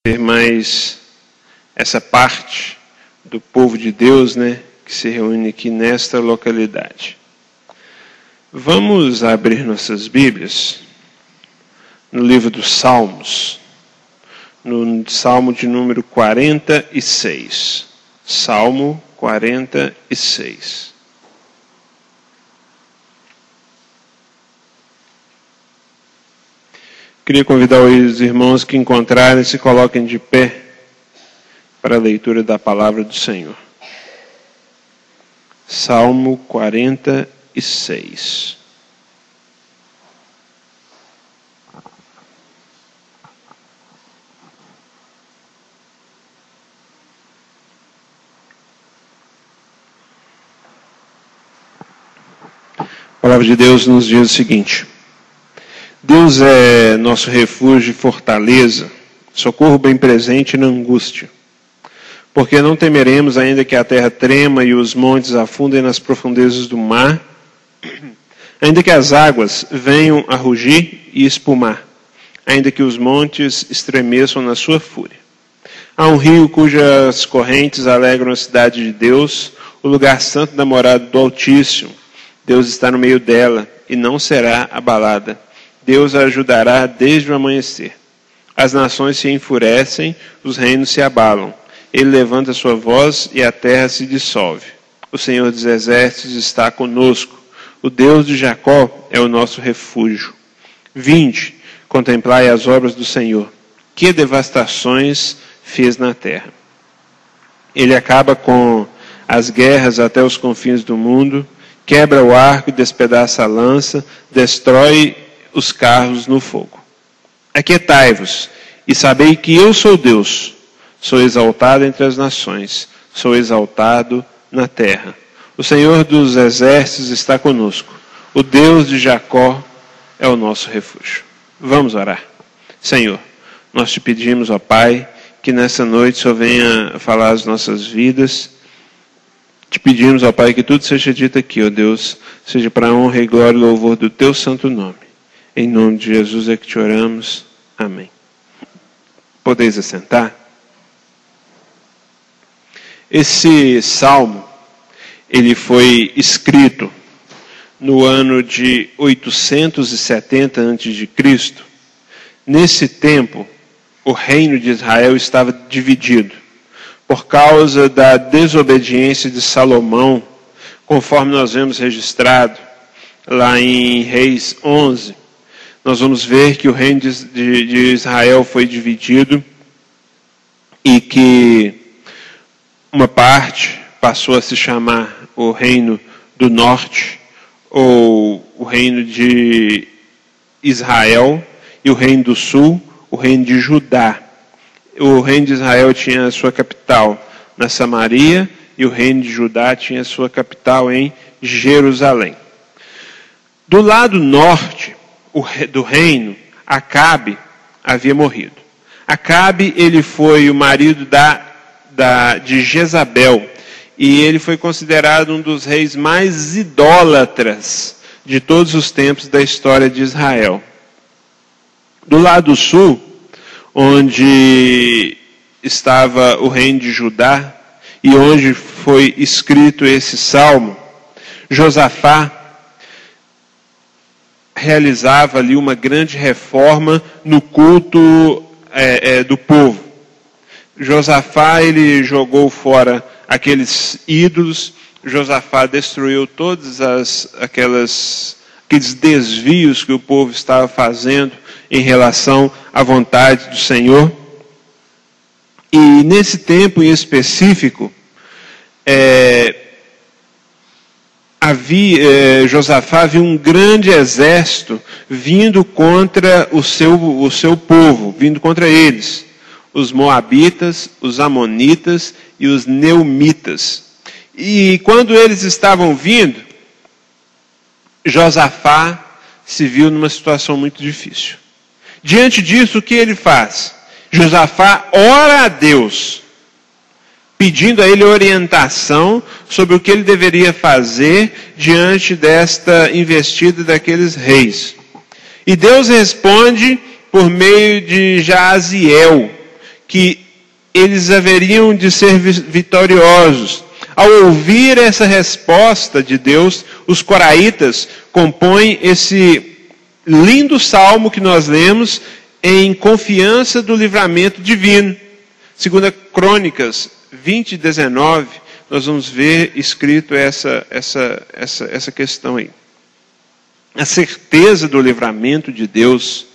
Ter mais essa parte do povo de Deus, que se reúne aqui nesta localidade. Vamos abrir nossas Bíblias no livro dos Salmos, no Salmo de número 46. Salmo 46. Queria convidar os irmãos que encontrarem se coloquem de pé para a leitura da palavra do Senhor. Salmo 46. A palavra de Deus nos diz o seguinte: Deus é nosso refúgio e fortaleza, socorro bem presente na angústia. Porque não temeremos, ainda que a terra trema e os montes afundem nas profundezas do mar, ainda que as águas venham a rugir e espumar, ainda que os montes estremeçam na sua fúria. Há um rio cujas correntes alegram a cidade de Deus, o lugar santo da morada do Altíssimo. Deus está no meio dela e não será abalada. Deus a ajudará desde o amanhecer. As nações se enfurecem, os reinos se abalam. Ele levanta sua voz e a terra se dissolve. O Senhor dos Exércitos está conosco. O Deus de Jacó é o nosso refúgio. Vinde, contemplai as obras do Senhor. Que devastações fez na terra. Ele acaba com as guerras até os confins do mundo, quebra o arco e despedaça a lança, destrói os carros no fogo. Aquietai-vos e sabei que eu sou Deus. Sou exaltado entre as nações, sou exaltado na terra. O Senhor dos Exércitos está conosco. O Deus de Jacó é o nosso refúgio. Vamos orar. Senhor, nós te pedimos, ó Pai, que nessa noite o Senhor venha falar as nossas vidas. Te pedimos, ó Pai, que tudo seja dito aqui, ó Deus, seja para a honra e glória e louvor do teu santo nome. Em nome de Jesus é que te oramos. Amém. Podeis assentar? Esse salmo, ele foi escrito no ano de 870 a.C. Nesse tempo, o reino de Israel estava dividido por causa da desobediência de Salomão, conforme nós vemos registrado lá em Reis 11. Nós vamos ver que o reino de Israel foi dividido e que uma parte passou a se chamar o reino do norte, ou o reino de Israel, e o reino do sul, o reino de Judá. O reino de Israel tinha a sua capital na Samaria, e o reino de Judá tinha a sua capital em Jerusalém. Do lado norte do reino, Acabe havia morrido. Acabe, ele foi o marido de Jezabel, e ele foi considerado um dos reis mais idólatras de todos os tempos da história de Israel. Do lado sul, onde estava o reino de Judá, e onde foi escrito esse salmo, Josafá realizava ali uma grande reforma no culto do povo. Josafá, ele jogou fora aqueles ídolos. Josafá destruiu todos aqueles desvios que o povo estava fazendo em relação à vontade do Senhor. E nesse tempo em específico, Josafá viu um grande exército vindo contra o seu povo, vindo contra eles. Os moabitas, os amonitas e os neumitas. E quando eles estavam vindo, Josafá se viu numa situação muito difícil. Diante disso, o que ele faz? Josafá ora a Deus, pedindo a ele orientação sobre o que ele deveria fazer diante desta investida daqueles reis. E Deus responde por meio de Jaaziel, que eles haveriam de ser vitoriosos. Ao ouvir essa resposta de Deus, os coraitas compõem esse lindo salmo que nós lemos em confiança do livramento divino. 2 Crônicas 20:19, nós vamos ver escrito essa questão aí. A certeza do livramento de Deus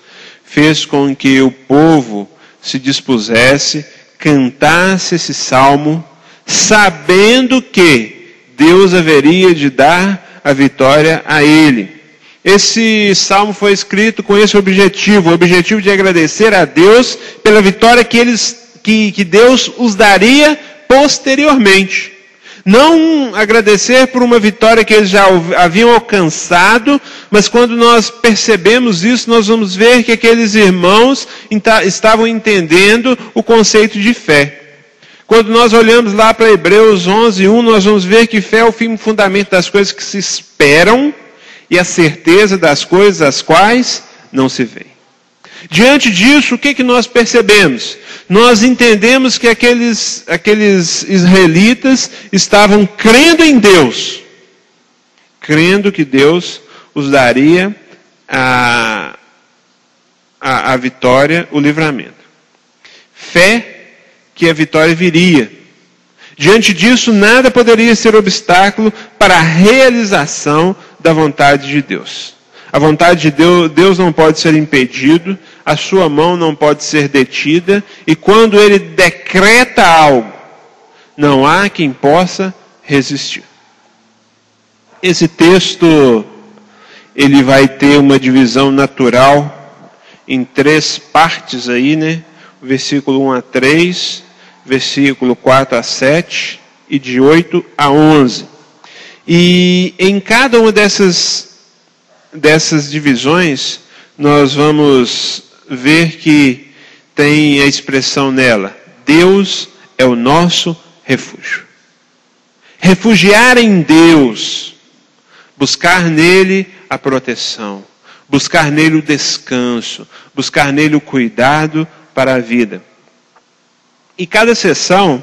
fez com que o povo se dispusesse, cantasse esse salmo, sabendo que Deus haveria de dar a vitória a ele. Esse salmo foi escrito com esse objetivo, o objetivo de agradecer a Deus pela vitória que Deus os daria posteriormente. Não agradecer por uma vitória que eles já haviam alcançado, mas quando nós percebemos isso, nós vamos ver que aqueles irmãos estavam entendendo o conceito de fé. Quando nós olhamos lá para Hebreus 11:1, nós vamos ver que fé é o firme fundamento das coisas que se esperam e a certeza das coisas as quais não se veem. Diante disso, o que nós percebemos? Nós entendemos que aqueles israelitas estavam crendo em Deus, crendo que Deus os daria a vitória, o livramento. Fé que a vitória viria. Diante disso, nada poderia ser obstáculo para a realização da vontade de Deus. A vontade de Deus não pode ser impedido, a sua mão não pode ser detida, e quando Ele decreta algo, não há quem possa resistir. Esse texto, ele vai ter uma divisão natural em 3 partes aí, né? Versículo 1 a 3, versículo 4 a 7 e de 8 a 11. E em cada uma dessas divisões, nós vamos ver que tem a expressão nela: Deus é o nosso refúgio. Refugiar em Deus, buscar nele a proteção, buscar nele o descanso, buscar nele o cuidado para a vida. E cada sessão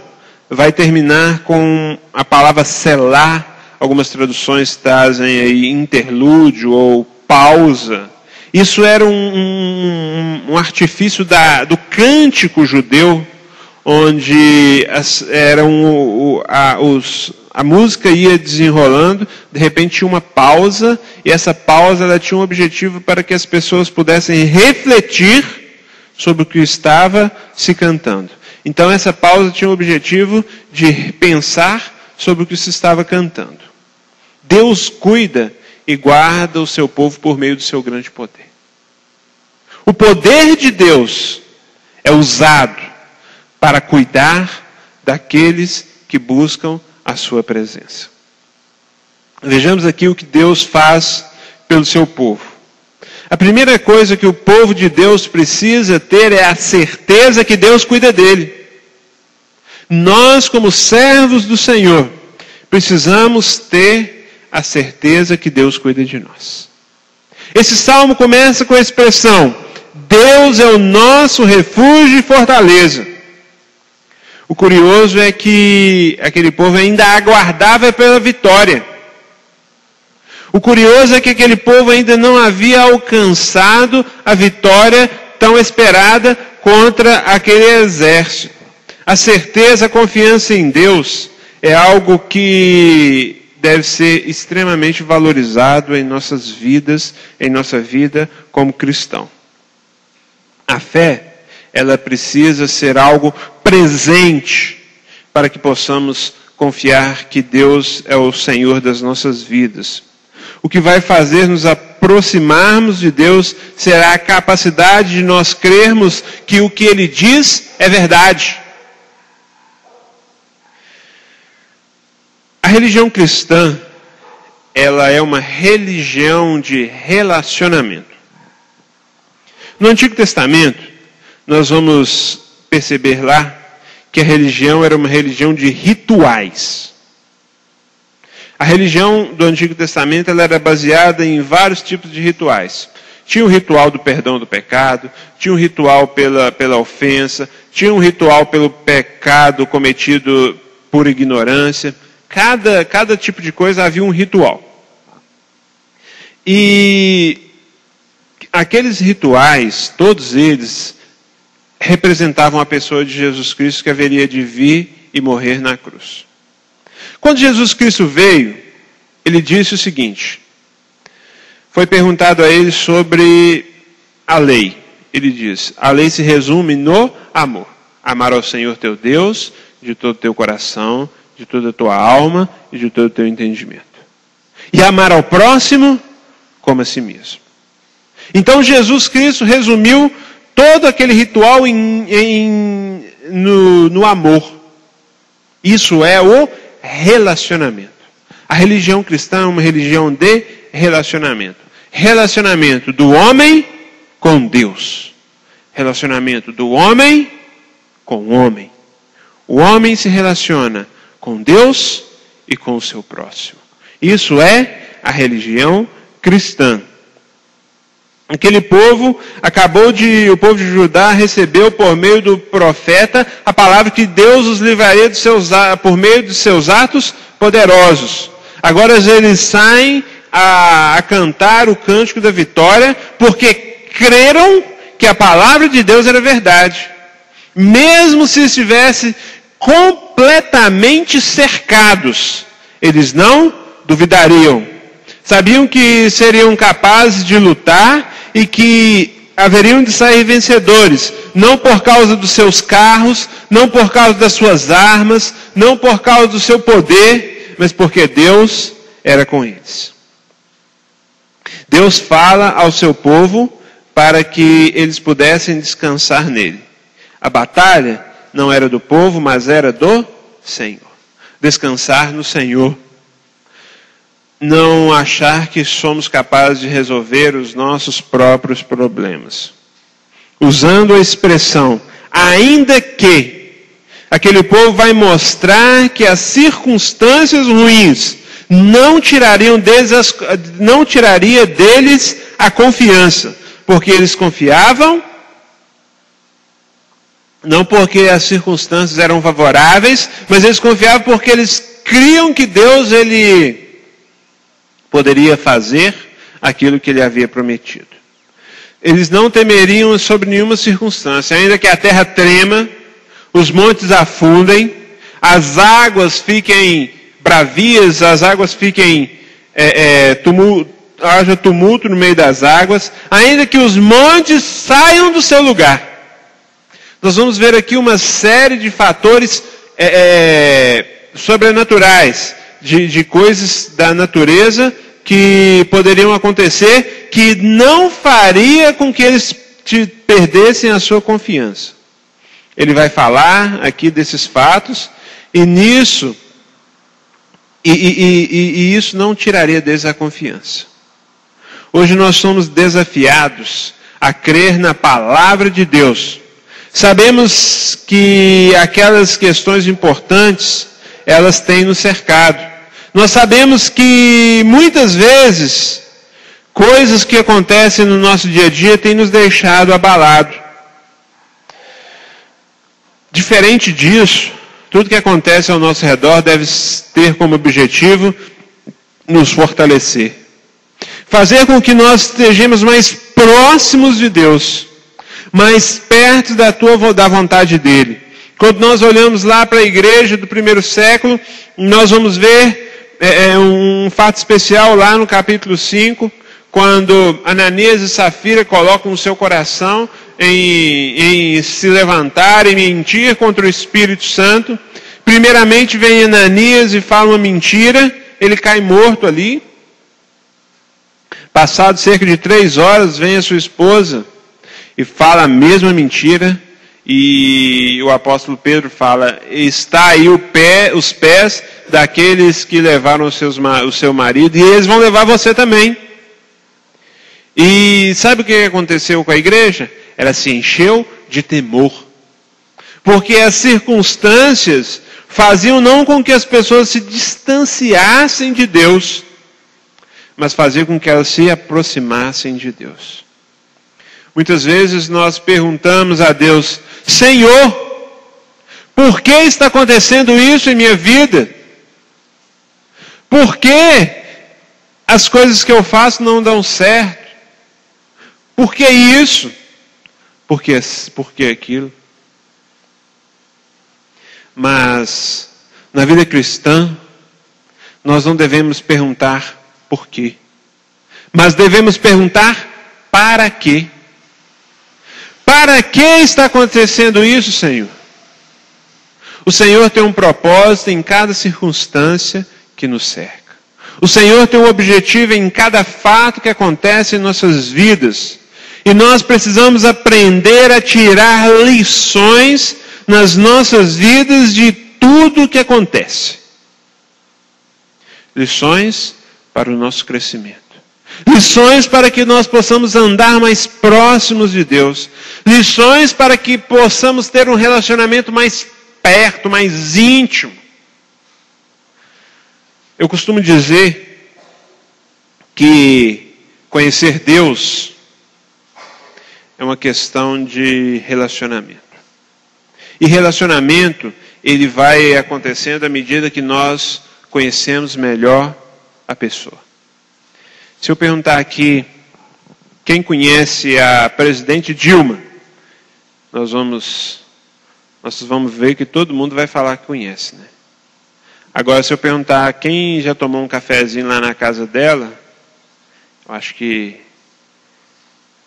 vai terminar com a palavra selar. Algumas traduções trazem aí interlúdio ou pausa. Isso era um artifício do cântico judeu, onde a música ia desenrolando, de repente tinha uma pausa, e essa pausa ela tinha um objetivo para que as pessoas pudessem refletir sobre o que estava se cantando. Então essa pausa tinha o objetivo de pensar sobre o que se estava cantando. Deus cuida e guarda o seu povo por meio do seu grande poder. O poder de Deus é usado para cuidar daqueles que buscam a sua presença. Vejamos aqui o que Deus faz pelo seu povo. A primeira coisa que o povo de Deus precisa ter é a certeza que Deus cuida dele. Nós, como servos do Senhor, precisamos ter a certeza que Deus cuida de nós. Esse salmo começa com a expressão: Deus é o nosso refúgio e fortaleza. O curioso é que aquele povo ainda aguardava pela vitória. O curioso é que aquele povo ainda não havia alcançado a vitória tão esperada contra aquele exército. A certeza, a confiança em Deus é algo que deve ser extremamente valorizado em nossas vidas, em nossa vida como cristão. A fé, ela precisa ser algo presente para que possamos confiar que Deus é o Senhor das nossas vidas. O que vai fazer nos aproximarmos de Deus será a capacidade de nós crermos que o que Ele diz é verdade. A religião cristã, ela é uma religião de relacionamento. No Antigo Testamento, nós vamos perceber lá que a religião era uma religião de rituais. A religião do Antigo Testamento ela era baseada em vários tipos de rituais. Tinha o ritual do perdão do pecado, tinha o ritual pela ofensa, tinha um ritual pelo pecado cometido por ignorância. Cada tipo de coisa havia um ritual. E aqueles rituais, todos eles, representavam a pessoa de Jesus Cristo que haveria de vir e morrer na cruz. Quando Jesus Cristo veio, ele disse o seguinte: foi perguntado a ele sobre a lei. Ele diz: a lei se resume no amor. Amar ao Senhor teu Deus de todo o teu coração, de toda a tua alma e de todo o teu entendimento. E amar ao próximo como a si mesmo. Então Jesus Cristo resumiu todo aquele ritual no amor. Isso é o relacionamento. A religião cristã é uma religião de relacionamento. Relacionamento do homem com Deus. Relacionamento do homem com o homem. O homem se relaciona com Deus e com o seu próximo. Isso é a religião cristã. Aquele povo, o povo de Judá recebeu por meio do profeta a palavra que Deus os livraria por meio de seus atos poderosos. Agora eles saem a cantar o cântico da vitória porque creram que a palavra de Deus era verdade. Mesmo se estivessem completamente cercados, eles não duvidariam. Sabiam que seriam capazes de lutar e que haveriam de sair vencedores, não por causa dos seus carros, não por causa das suas armas, não por causa do seu poder, mas porque Deus era com eles. Deus fala ao seu povo para que eles pudessem descansar nele. A batalha não era do povo, mas era do Senhor. Descansar no Senhor. Não achar que somos capazes de resolver os nossos próprios problemas. Usando a expressão, ainda que, aquele povo vai mostrar que as circunstâncias ruins não tiraria deles a confiança, porque eles confiavam, não porque as circunstâncias eram favoráveis, mas eles confiavam porque eles criam que Deus, ele poderia fazer aquilo que ele havia prometido. Eles não temeriam sobre nenhuma circunstância, ainda que a terra trema, os montes afundem, as águas fiquem bravias, as águas fiquem haja tumulto no meio das águas, ainda que os montes saiam do seu lugar. Nós vamos ver aqui uma série de fatores sobrenaturais, de coisas da natureza que poderiam acontecer, que não faria com que eles perdessem a sua confiança. Ele vai falar aqui desses fatos, e nisso, e isso não tiraria deles a confiança. Hoje nós somos desafiados a crer na palavra de Deus. Sabemos que aquelas questões importantes, elas têm nos cercado. Nós sabemos que muitas vezes, coisas que acontecem no nosso dia a dia têm nos deixado abalados. Diferente disso, tudo que acontece ao nosso redor deve ter como objetivo nos fortalecer. Fazer com que nós estejamos mais próximos de Deus, mais perto da vontade dEle. Quando nós olhamos lá para a igreja do primeiro século, nós vamos ver um fato especial lá no capítulo 5, quando Ananias e Safira colocam o seu coração em se levantar e mentir contra o Espírito Santo. Primeiramente vem Ananias e fala uma mentira, ele cai morto ali. Passado cerca de 3 horas, vem a sua esposa e fala a mesma mentira, e o apóstolo Pedro fala, está aí os pés daqueles que levaram o seu marido, e eles vão levar você também. E sabe o que aconteceu com a igreja? Ela se encheu de temor, porque as circunstâncias faziam não com que as pessoas se distanciassem de Deus, mas faziam com que elas se aproximassem de Deus. Muitas vezes nós perguntamos a Deus, Senhor, Por que está acontecendo isso em minha vida? Por que as coisas que eu faço não dão certo? Por que isso? Por que aquilo? Mas na vida cristã, nós não devemos perguntar por quê, mas devemos perguntar para quê. Para que está acontecendo isso, Senhor? O Senhor tem um propósito em cada circunstância que nos cerca. O Senhor tem um objetivo em cada fato que acontece em nossas vidas. E nós precisamos aprender a tirar lições nas nossas vidas de tudo o que acontece. Lições para o nosso crescimento. Lições para que nós possamos andar mais próximos de Deus. Lições para que possamos ter um relacionamento mais perto, mais íntimo. Eu costumo dizer que conhecer Deus é uma questão de relacionamento. E relacionamento, ele vai acontecendo à medida que nós conhecemos melhor a pessoa. Se eu perguntar aqui, quem conhece a presidente Dilma, nós vamos ver que todo mundo vai falar que conhece, né? Agora, se eu perguntar quem já tomou um cafezinho lá na casa dela, eu acho que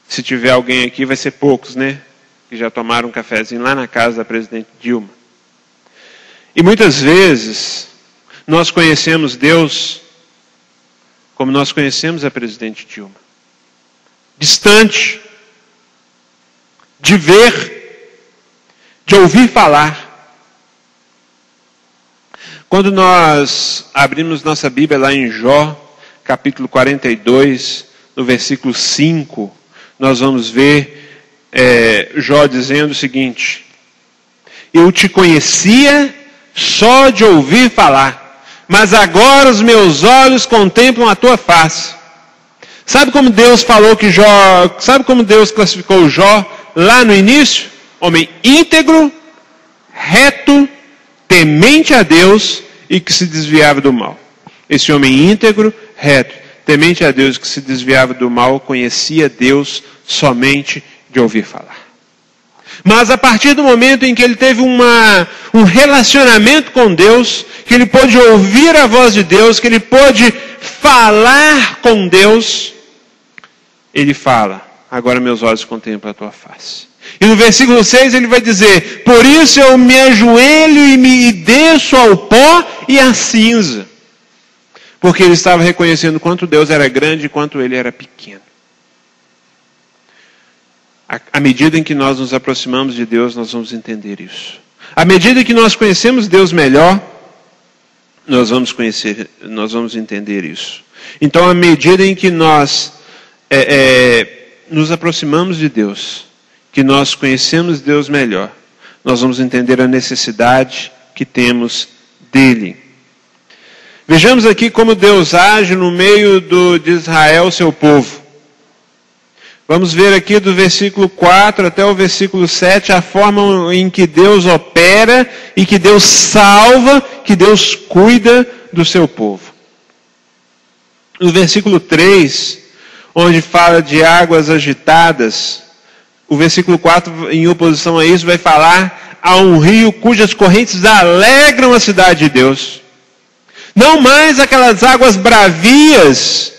se tiver alguém aqui vai ser poucos, né? Que já tomaram um cafezinho lá na casa da presidente Dilma. E muitas vezes nós conhecemos Deus como nós conhecemos a presidente Dilma. Distante, de ver, de ouvir falar. Quando nós abrimos nossa Bíblia lá em Jó, capítulo 42, no versículo 5, nós vamos ver Jó dizendo o seguinte: eu te conhecia só de ouvir falar, mas agora os meus olhos contemplam a tua face. Sabe como Deus falou que sabe como Deus classificou Jó lá no início? Homem íntegro, reto, temente a Deus e que se desviava do mal. Esse homem íntegro, reto, temente a Deus, que se desviava do mal, conhecia Deus somente de ouvir falar. Mas a partir do momento em que ele teve um relacionamento com Deus, que ele pôde ouvir a voz de Deus, que ele pôde falar com Deus, ele fala: agora meus olhos contemplam a tua face. E no versículo 6 ele vai dizer: por isso eu me ajoelho e me desço ao pó e à cinza. Porque ele estava reconhecendo quanto Deus era grande e quanto ele era pequeno. À medida em que nós nos aproximamos de Deus, nós vamos entender isso. À medida que nós conhecemos Deus melhor, nós vamos entender isso. Então, à medida em que nós nos aproximamos de Deus, que nós conhecemos Deus melhor, nós vamos entender a necessidade que temos dele. Vejamos aqui como Deus age no meio de Israel, seu povo. Vamos ver aqui do versículo 4 até o versículo 7, a forma em que Deus opera e que Deus salva, que Deus cuida do seu povo. No versículo 3, onde fala de águas agitadas, o versículo 4, em oposição a isso, vai falar a um rio cujas correntes alegram a cidade de Deus. Não mais aquelas águas bravias,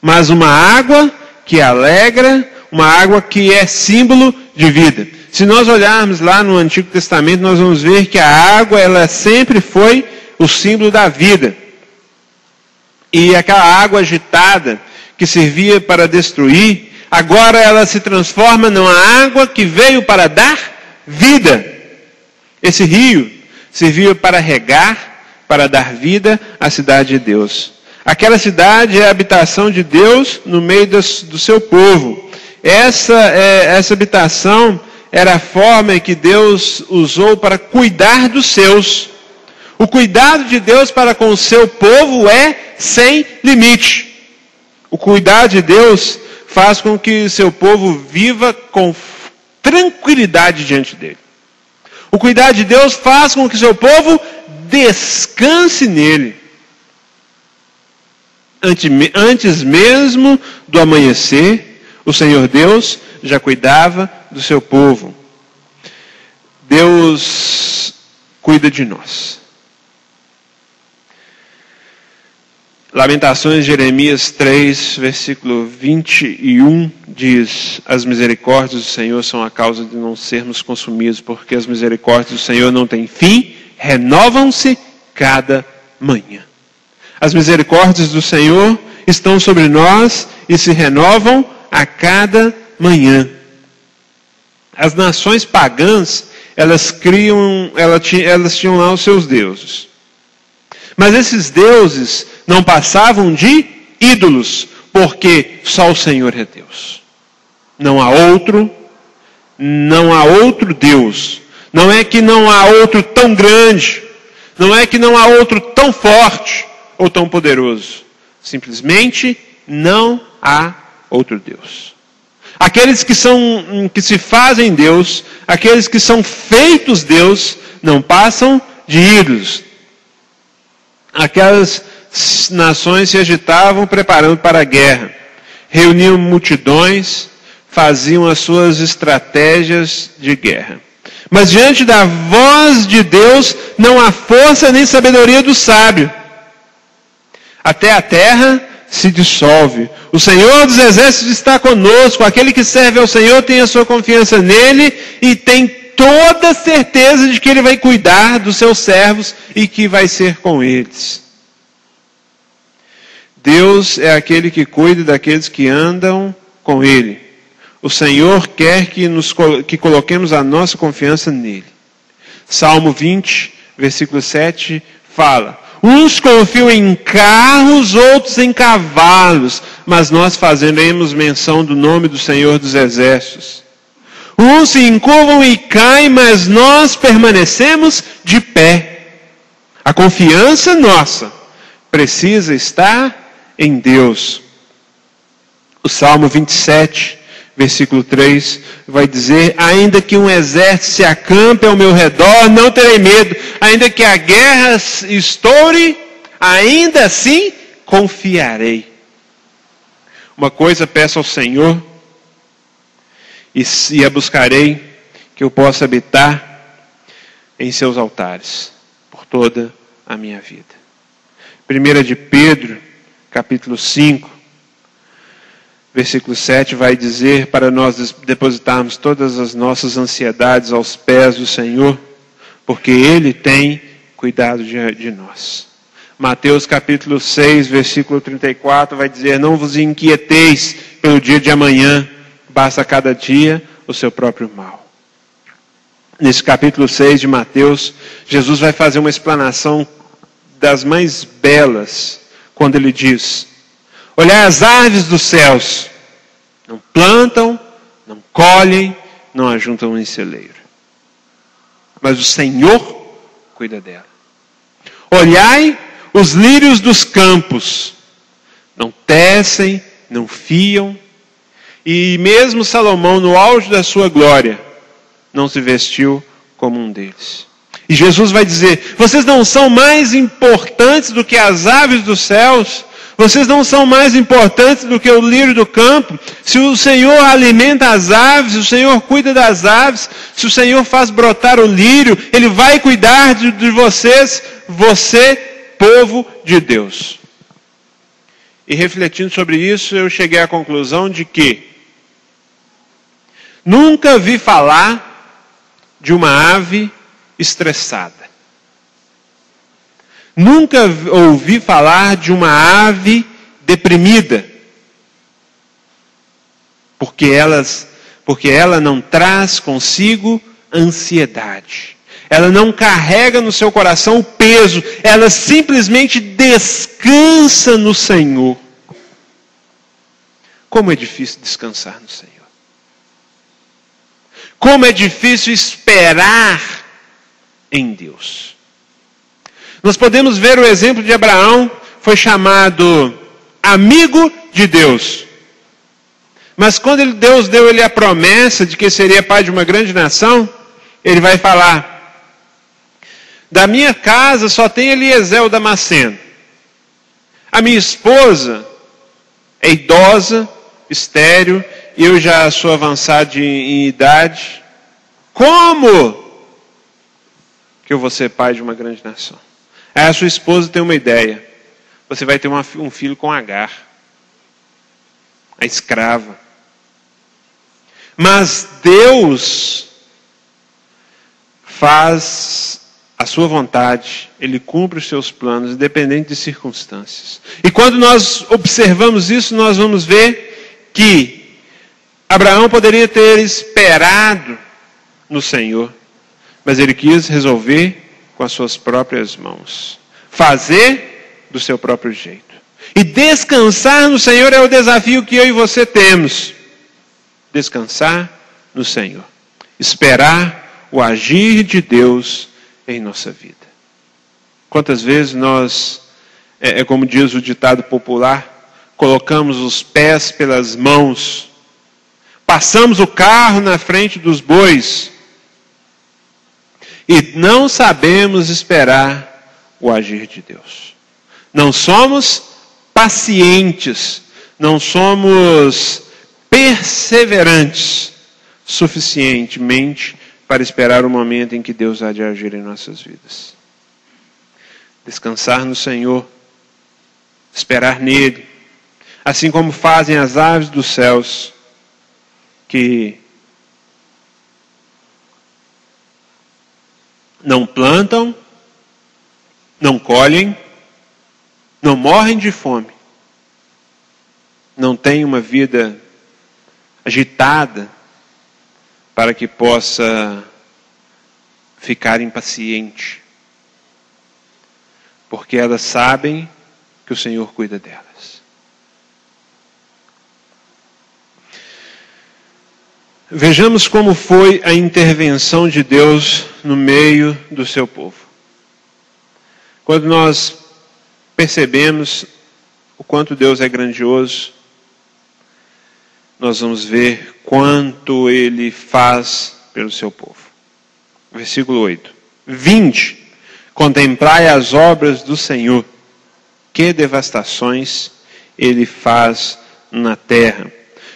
mas uma água que alegra, uma água que é símbolo de vida. Se nós olharmos lá no Antigo Testamento, nós vamos ver que a água, ela sempre foi o símbolo da vida. E aquela água agitada, que servia para destruir, agora ela se transforma numa água que veio para dar vida. Esse rio servia para regar, para dar vida à cidade de Deus. Aquela cidade é a habitação de Deus no meio do seu povo. Essa habitação era a forma que Deus usou para cuidar dos seus. O cuidado de Deus para com o seu povo é sem limite. O cuidado de Deus faz com que o seu povo viva com tranquilidade diante dele. O cuidar de Deus faz com que seu povo descanse nele. Antes mesmo do amanhecer, o Senhor Deus já cuidava do seu povo. Deus cuida de nós. Lamentações, Jeremias 3, versículo 21, diz: as misericórdias do Senhor são a causa de não sermos consumidos, porque as misericórdias do Senhor não têm fim, renovam-se cada manhã. As misericórdias do Senhor estão sobre nós e se renovam a cada manhã. As nações pagãs, elas tinham lá os seus deuses. Mas esses deuses não passavam de ídolos, porque só o Senhor é Deus. Não há outro Deus. Não é que não há outro tão grande, não é que não há outro tão forte ou tão poderoso. Simplesmente não há outro Deus. Aqueles que se fazem Deus, aqueles que são feitos Deus, não passam de ídolos. Aquelas nações se agitavam preparando para a guerra, reuniam multidões, faziam as suas estratégias de guerra. Mas diante da voz de Deus não há força nem sabedoria do sábio. Até a terra se dissolve. O Senhor dos Exércitos está conosco. Aquele que serve ao Senhor tem a sua confiança nele e tem toda certeza de que ele vai cuidar dos seus servos e que vai ser com eles. Deus é aquele que cuida daqueles que andam com ele. O Senhor quer que coloquemos a nossa confiança nele. Salmo 20, versículo 7, fala: uns confiam em carros, outros em cavalos, mas nós fazeremos menção do nome do Senhor dos Exércitos. Uns se encurvam e caem, mas nós permanecemos de pé. A confiança nossa precisa estar em Deus. O Salmo 27, versículo 3, vai dizer: ainda que um exército se acampe ao meu redor, não terei medo. Ainda que a guerra estoure, ainda assim confiarei. Uma coisa peço ao Senhor, e a buscarei, que eu possa habitar em seus altares, por toda a minha vida. 1 de Pedro, capítulo 5, versículo 7, vai dizer para nós depositarmos todas as nossas ansiedades aos pés do Senhor, porque Ele tem cuidado de nós. Mateus capítulo 6, versículo 34, vai dizer: não vos inquieteis pelo dia de amanhã, basta cada dia o seu próprio mal. Nesse capítulo 6 de Mateus, Jesus vai fazer uma explanação das mais belas, quando ele diz: olhai as aves dos céus, não plantam, não colhem, não ajuntam em celeiro, mas o Senhor cuida dela. Olhai os lírios dos campos, não tecem, não fiam, e mesmo Salomão, no auge da sua glória, não se vestiu como um deles. E Jesus vai dizer: vocês não são mais importantes do que as aves dos céus? Vocês não são mais importantes do que o lírio do campo? Se o Senhor alimenta as aves, o Senhor cuida das aves, se o Senhor faz brotar o lírio, Ele vai cuidar de vocês, você, povo de Deus. E refletindo sobre isso, eu cheguei à conclusão de que nunca vi falar de uma ave estressada. Nunca ouvi falar de uma ave deprimida, porque ela não traz consigo ansiedade. Ela não carrega no seu coração o peso, ela simplesmente descansa no Senhor. Como é difícil descansar no Senhor. Como é difícil esperar em Deus. Nós podemos ver o exemplo de Abraão, foi chamado amigo de Deus. Mas quando Deus deu ele a promessa de que seria pai de uma grande nação, ele vai falar: Da minha casa só tem Eliezer o Damasceno. A minha esposa é idosa, estéril, eu já sou avançado em idade. Como que eu vou ser pai de uma grande nação? Aí a sua esposa tem uma ideia. Você vai ter um filho com Agar, a escrava. Mas Deus faz a sua vontade, Ele cumpre os seus planos, independente de circunstâncias. E quando nós observamos isso, nós vamos ver que Abraão poderia ter esperado no Senhor, mas ele quis resolver com as suas próprias mãos, fazer do seu próprio jeito. E descansar no Senhor é o desafio que eu e você temos. Descansar no Senhor. Esperar o agir de Deus em nossa vida. Quantas vezes nós, como diz o ditado popular, colocamos os pés pelas mãos, passamos o carro na frente dos bois e não sabemos esperar o agir de Deus. Não somos pacientes, não somos perseverantes suficientemente para esperar o momento em que Deus há de agir em nossas vidas. Descansar no Senhor, esperar nele, assim como fazem as aves dos céus, que não plantam, não colhem, não morrem de fome, não têm uma vida agitada para que possa ficar impaciente, porque elas sabem que o Senhor cuida delas. Vejamos como foi a intervenção de Deus no meio do seu povo. Quando nós percebemos o quanto Deus é grandioso, nós vamos ver quanto Ele faz pelo seu povo. Versículo 8. Vinde, contemplai as obras do Senhor, que devastações Ele faz na terra.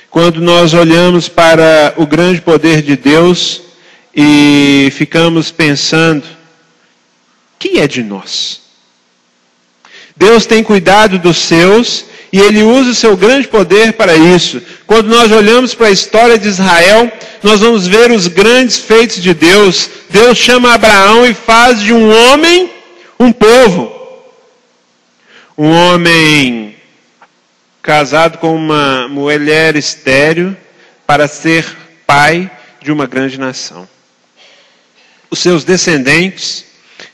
Quando nós olhamos para o grande poder de Deus e ficamos pensando, que é de nós? Deus tem cuidado dos seus e Ele usa o seu grande poder para isso. Quando nós olhamos para a história de Israel, nós vamos ver os grandes feitos de Deus. Deus chama Abraão e faz de um homem um povo. Um homem casado com uma mulher estéril para ser pai de uma grande nação. Os seus descendentes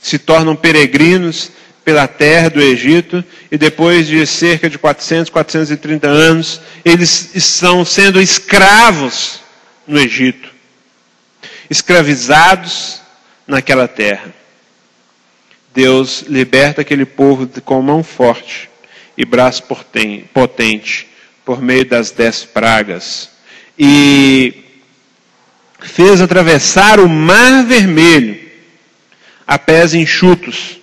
se tornam peregrinos pela terra do Egito, e depois de cerca de 430 anos, eles estão sendo escravos no Egito, escravizados naquela terra. Deus liberta aquele povo com mão forte e braço potente, por meio das 10 pragas, e fez atravessar o Mar Vermelho a pés enxutos,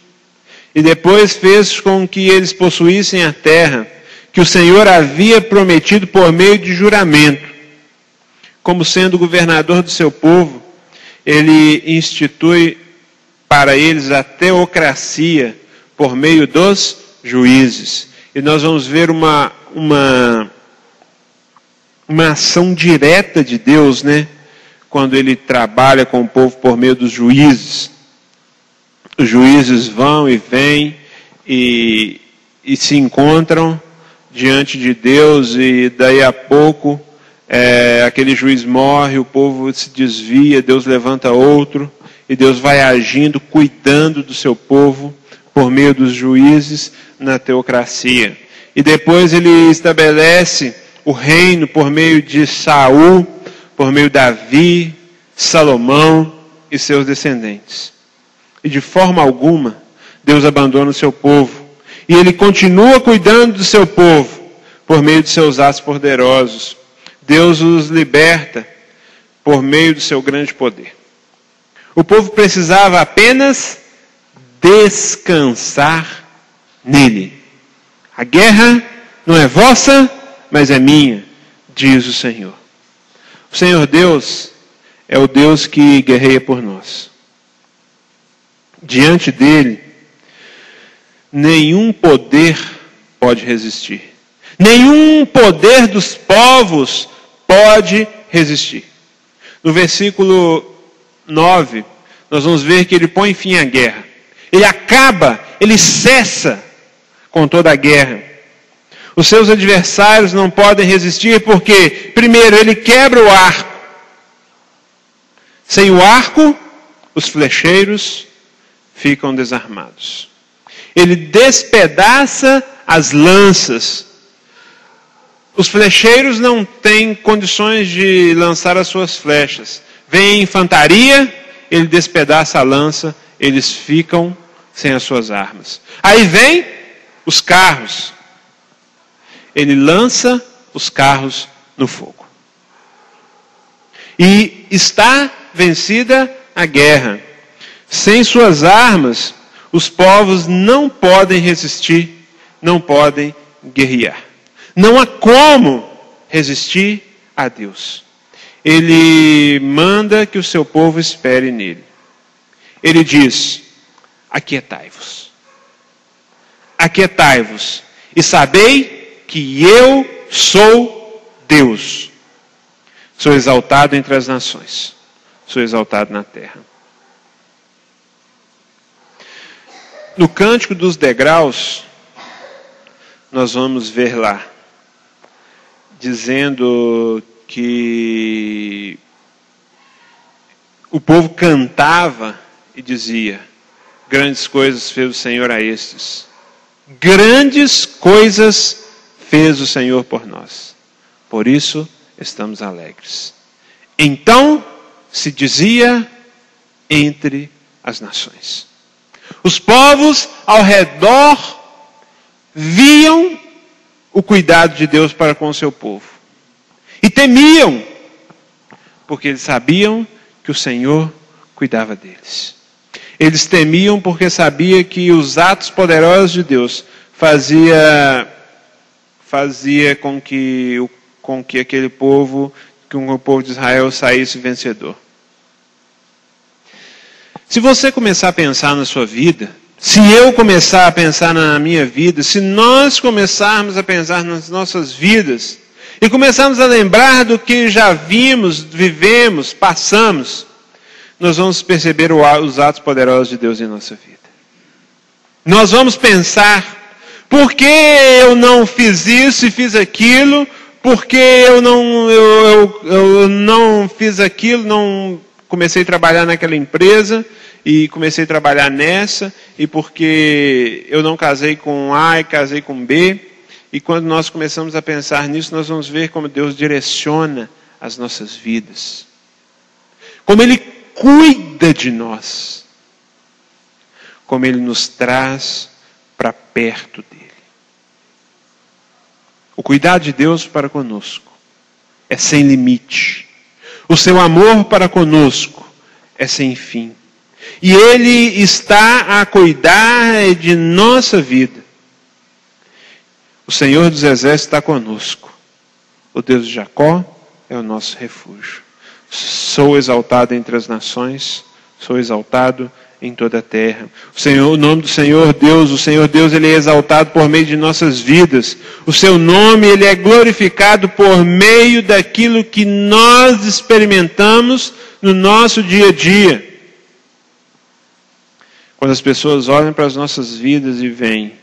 e depois fez com que eles possuíssem a terra que o Senhor havia prometido por meio de juramento. Como sendo governador do seu povo, Ele institui para eles a teocracia por meio dos juízes. E nós vamos ver uma ação direta de Deus, né? Quando Ele trabalha com o povo por meio dos juízes. Os juízes vão e vêm e se encontram diante de Deus, e daí a pouco aquele juiz morre, o povo se desvia, Deus levanta outro, e Deus vai agindo, cuidando do seu povo por meio dos juízes na teocracia. E depois Ele estabelece o reino por meio de Saul, por meio de Davi, Salomão e seus descendentes. E de forma alguma, Deus abandona o seu povo. E Ele continua cuidando do seu povo, por meio de seus atos poderosos. Deus os liberta, por meio do seu grande poder. O povo precisava apenas descansar nele. A guerra não é vossa, mas é minha, diz o Senhor. O Senhor Deus é o Deus que guerreia por nós. Diante dele, nenhum poder pode resistir. Nenhum poder dos povos pode resistir. No versículo 9, nós vamos ver que ele põe fim à guerra. Ele acaba, ele cessa com toda a guerra. Os seus adversários não podem resistir porque, primeiro, ele quebra o arco. Sem o arco, os flecheiros ficam desarmados. Ele despedaça as lanças. Os flecheiros não têm condições de lançar as suas flechas. Vem a infantaria, ele despedaça a lança, eles ficam sem as suas armas. Aí vem os carros. Ele lança os carros no fogo. E está vencida a guerra. Sem suas armas, os povos não podem resistir, não podem guerrear. Não há como resistir a Deus. Ele manda que o seu povo espere nele. Ele diz: aquietai-vos. Aquietai-vos e sabei que eu sou Deus. Sou exaltado entre as nações. Sou exaltado na terra. No Cântico dos Degraus, nós vamos ver lá, dizendo que o povo cantava e dizia: grandes coisas fez o Senhor a estes. Grandes coisas fez o Senhor por nós. Por isso estamos alegres. Então se dizia entre as nações. Os povos ao redor viam o cuidado de Deus para com o seu povo. E temiam, porque eles sabiam que o Senhor cuidava deles. Eles temiam porque sabiam que os atos poderosos de Deus fazia com que aquele povo, com o povo de Israel saísse vencedor. Se você começar a pensar na sua vida, se eu começar a pensar na minha vida, se nós começarmos a pensar nas nossas vidas, e começarmos a lembrar do que já vimos, vivemos, passamos, nós vamos perceber os atos poderosos de Deus em nossa vida. Nós vamos pensar: por que eu não fiz isso e fiz aquilo? Por que eu não fiz aquilo, não comecei a trabalhar naquela empresa e comecei a trabalhar nessa? E porque eu não casei com A e casei com B? E quando nós começamos a pensar nisso, nós vamos ver como Deus direciona as nossas vidas. Como Ele cuida de nós. Como Ele nos traz para perto dEle. O cuidado de Deus para conosco é sem limite. O seu amor para conosco é sem fim. E Ele está a cuidar de nossa vida. O Senhor dos Exércitos está conosco. O Deus de Jacó é o nosso refúgio. Sou exaltado entre as nações, sou exaltado em toda a terra. O nome do Senhor Deus, Ele é exaltado por meio de nossas vidas. O seu nome, Ele é glorificado por meio daquilo que nós experimentamos no nosso dia a dia. Quando as pessoas olham para as nossas vidas e veem: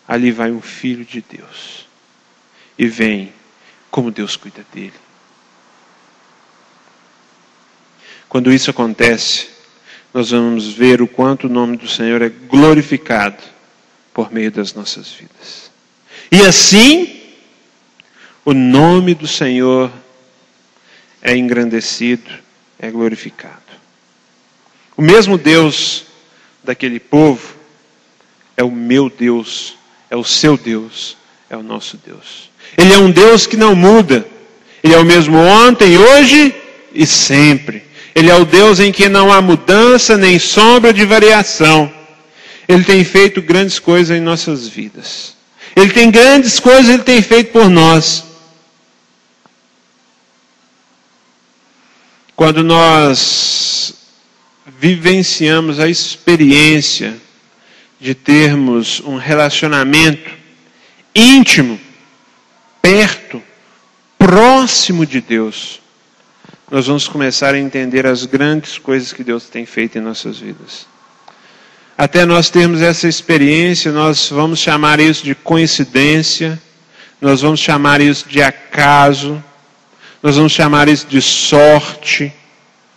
ali vai um filho de Deus. E veem como Deus cuida dele. Quando isso acontece, nós vamos ver o quanto o nome do Senhor é glorificado por meio das nossas vidas. E assim, o nome do Senhor é engrandecido, é glorificado. O mesmo Deus daquele povo é o meu Deus, é o seu Deus, é o nosso Deus. Ele é um Deus que não muda. Ele é o mesmo ontem, hoje e sempre. Ele é o Deus em que não há mudança nem sombra de variação. Ele tem feito grandes coisas em nossas vidas. Ele tem grandes coisas, Ele tem feito por nós. Quando nós vivenciamos a experiência de termos um relacionamento íntimo, perto, próximo de Deus, nós vamos começar a entender as grandes coisas que Deus tem feito em nossas vidas. Até nós termos essa experiência, nós vamos chamar isso de coincidência, nós vamos chamar isso de acaso, nós vamos chamar isso de sorte,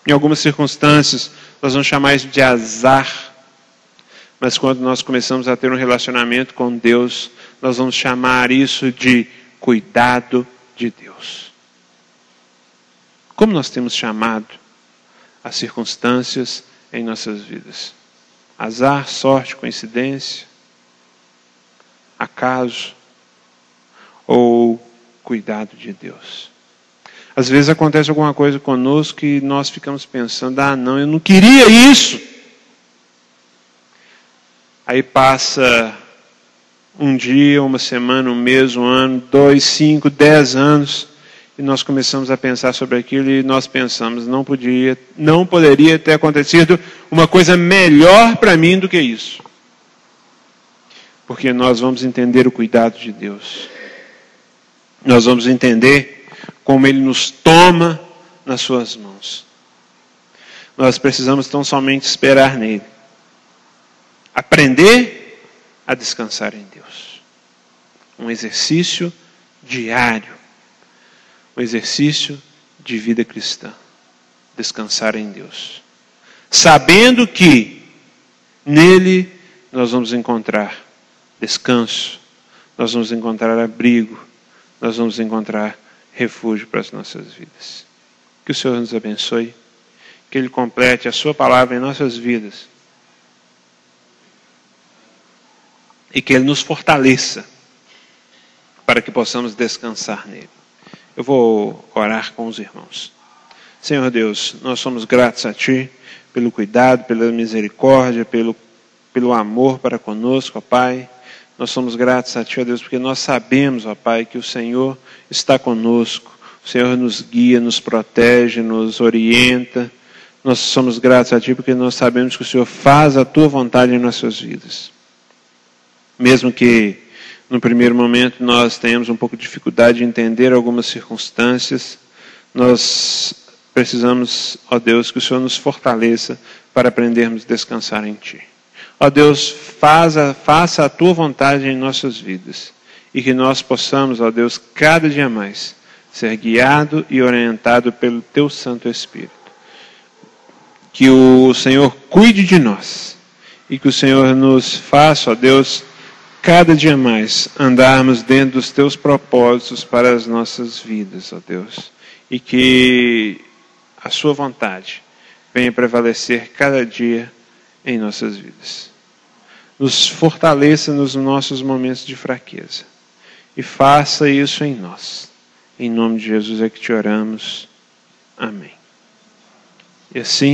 em algumas circunstâncias, nós vamos chamar isso de azar. Mas quando nós começamos a ter um relacionamento com Deus, nós vamos chamar isso de cuidado de Deus. Como nós temos chamado as circunstâncias em nossas vidas? Azar, sorte, coincidência, acaso ou cuidado de Deus? Às vezes acontece alguma coisa conosco e nós ficamos pensando, não, eu não queria isso. Aí passa um dia, uma semana, um mês, um ano, 2, 5, 10 anos, e nós começamos a pensar sobre aquilo e nós pensamos, não poderia ter acontecido uma coisa melhor para mim do que isso. Porque nós vamos entender o cuidado de Deus. Nós vamos entender como Ele nos toma nas suas mãos. Nós precisamos tão somente esperar nele. Aprender a descansar em Deus. Um exercício diário. Um exercício de vida cristã. Descansar em Deus. Sabendo que nele nós vamos encontrar descanso, nós vamos encontrar abrigo, nós vamos encontrar refúgio para as nossas vidas. Que o Senhor nos abençoe, que Ele complete a sua palavra em nossas vidas e que Ele nos fortaleça para que possamos descansar nele. Eu vou orar com os irmãos. Senhor Deus, nós somos gratos a Ti pelo cuidado, pela misericórdia, pelo amor para conosco, ó Pai. Nós somos gratos a Ti, ó Deus, porque nós sabemos, ó Pai, que o Senhor está conosco. O Senhor nos guia, nos protege, nos orienta. Nós somos gratos a Ti porque nós sabemos que o Senhor faz a Tua vontade em nossas vidas. Mesmo que no primeiro momento nós tenhamos um pouco de dificuldade de entender algumas circunstâncias, nós precisamos, ó Deus, que o Senhor nos fortaleça para aprendermos a descansar em Ti. Ó Deus, faça a Tua vontade em nossas vidas e que nós possamos, ó Deus, cada dia mais ser guiado e orientado pelo Teu Santo Espírito. Que o Senhor cuide de nós e que o Senhor nos faça, ó Deus, cada dia mais andarmos dentro dos Teus propósitos para as nossas vidas, ó Deus. E que a Sua vontade venha prevalecer cada dia em nossas vidas. Nos fortaleça nos nossos momentos de fraqueza. E faça isso em nós. Em nome de Jesus é que te oramos. Amém. E assim